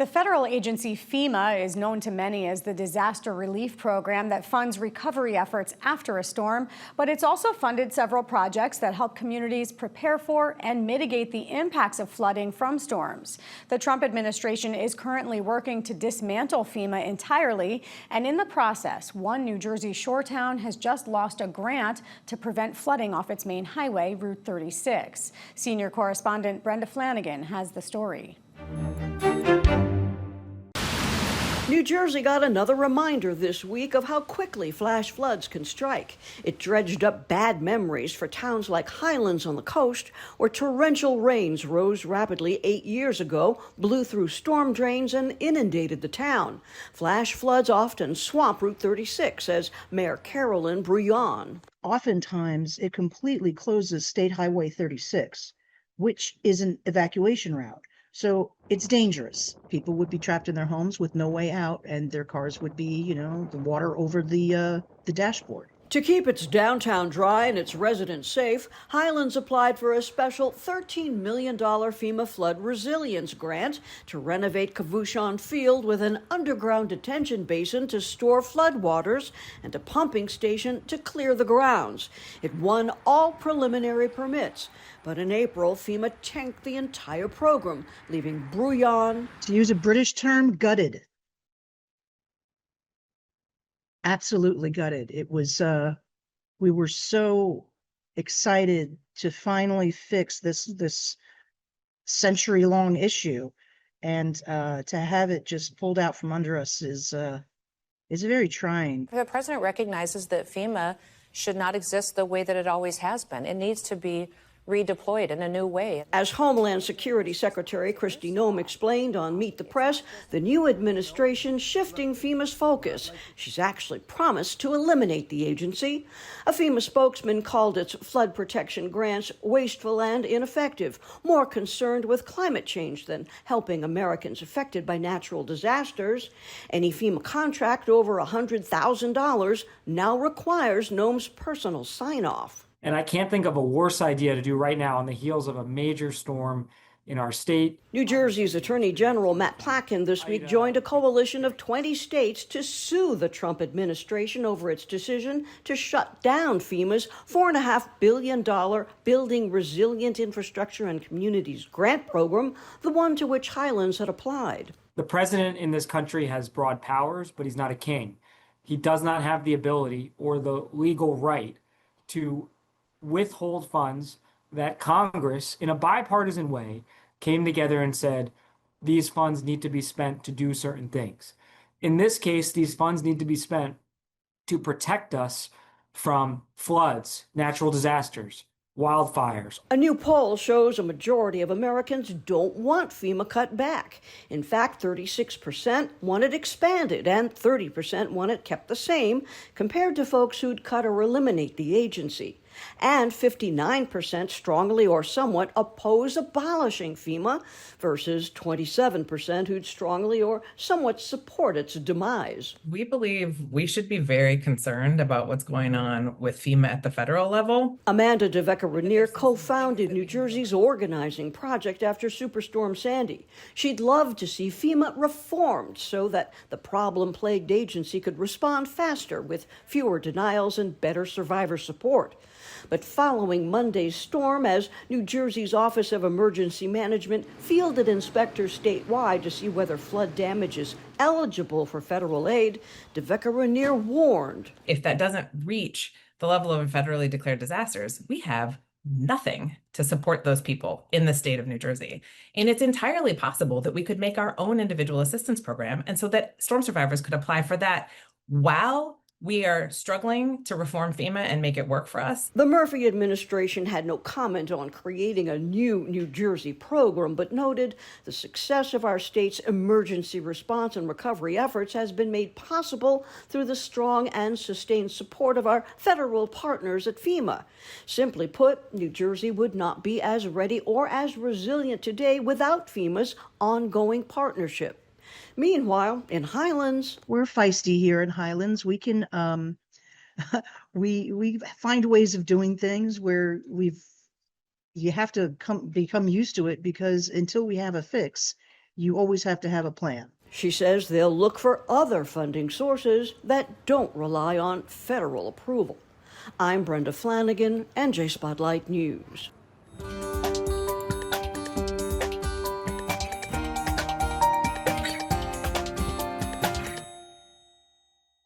The federal agency FEMA is known to many as the disaster relief program that funds recovery efforts after a storm, but it's also funded several projects that help communities prepare for and mitigate the impacts of flooding from storms. The Trump administration is currently working to dismantle FEMA entirely, and in the process, one New Jersey shore town has just lost a grant to prevent flooding off its main highway, Route 36. Senior correspondent Brenda Flanagan has the story. New Jersey got another reminder this week of how quickly flash floods can strike. It dredged up bad memories for towns like Highlands on the coast, where torrential rains rose rapidly 8 years ago, blew through storm drains, and inundated the town. Flash floods often swamp Route 36, says Mayor Carolyn Brouillon. Oftentimes, it completely closes State Highway 36, which is an evacuation route. So it's dangerous. People would be trapped in their homes with no way out, and their cars would be, the water over the dashboard. To keep its downtown dry and its residents safe, Highlands applied for a special $13 million FEMA flood resilience grant to renovate Cavushon Field with an underground detention basin to store floodwaters and a pumping station to clear the grounds. It won all preliminary permits, but in April, FEMA tanked the entire program, leaving Brouillon, to use a British term, gutted. Absolutely gutted. It was, we were so excited to finally fix this century-long issue, and to have it just pulled out from under us is very trying. The president recognizes that FEMA should not exist the way that it always has been. It needs to be redeployed in a new way. As Homeland Security Secretary Kristi Noem explained on Meet the Press, the new administration shifting FEMA's focus. She's actually promised to eliminate the agency. A FEMA spokesman called its flood protection grants wasteful and ineffective, more concerned with climate change than helping Americans affected by natural disasters. Any FEMA contract over $100,000 now requires Noem's personal sign-off. And I can't think of a worse idea to do right now on the heels of a major storm in our state. New Jersey's Attorney General Matt Platkin this week joined a coalition of 20 states to sue the Trump administration over its decision to shut down FEMA's $4.5 billion Building Resilient Infrastructure and Communities grant program, the one to which Highlands had applied. The president in this country has broad powers, but he's not a king. He does not have the ability or the legal right to withhold funds that Congress, in a bipartisan way, came together and said, these funds need to be spent to do certain things. In this case, these funds need to be spent to protect us from floods, natural disasters, wildfires. A new poll shows a majority of Americans don't want FEMA cut back. In fact, 36% want it expanded and 30% want it kept the same, compared to folks who'd cut or eliminate the agency. And 59% strongly or somewhat oppose abolishing FEMA versus 27% who'd strongly or somewhat support its demise. We believe we should be very concerned about what's going on with FEMA at the federal level. Amanda Deveka-Raniere co-founded New Jersey's organizing project after Superstorm Sandy. She'd love to see FEMA reformed so that the problem-plagued agency could respond faster with fewer denials and better survivor support. But following Monday's storm, as New Jersey's Office of Emergency Management fielded inspectors statewide to see whether flood damage is eligible for federal aid, Deveka-Raniere warned. If that doesn't reach the level of federally declared disasters, we have nothing to support those people in the state of New Jersey. And it's entirely possible that we could make our own individual assistance program, and so that storm survivors could apply for that while we are struggling to reform FEMA and make it work for us. The Murphy administration had no comment on creating a new New Jersey program, but noted the success of our state's emergency response and recovery efforts has been made possible through the strong and sustained support of our federal partners at FEMA. Simply put, New Jersey would not be as ready or as resilient today without FEMA's ongoing partnership. Meanwhile, in Highlands, we're feisty here in Highlands. We can we find ways of doing things where you have to become used to it, because until we have a fix, you always have to have a plan. She says they'll look for other funding sources that don't rely on federal approval. I'm Brenda Flanagan, NJ Spotlight News.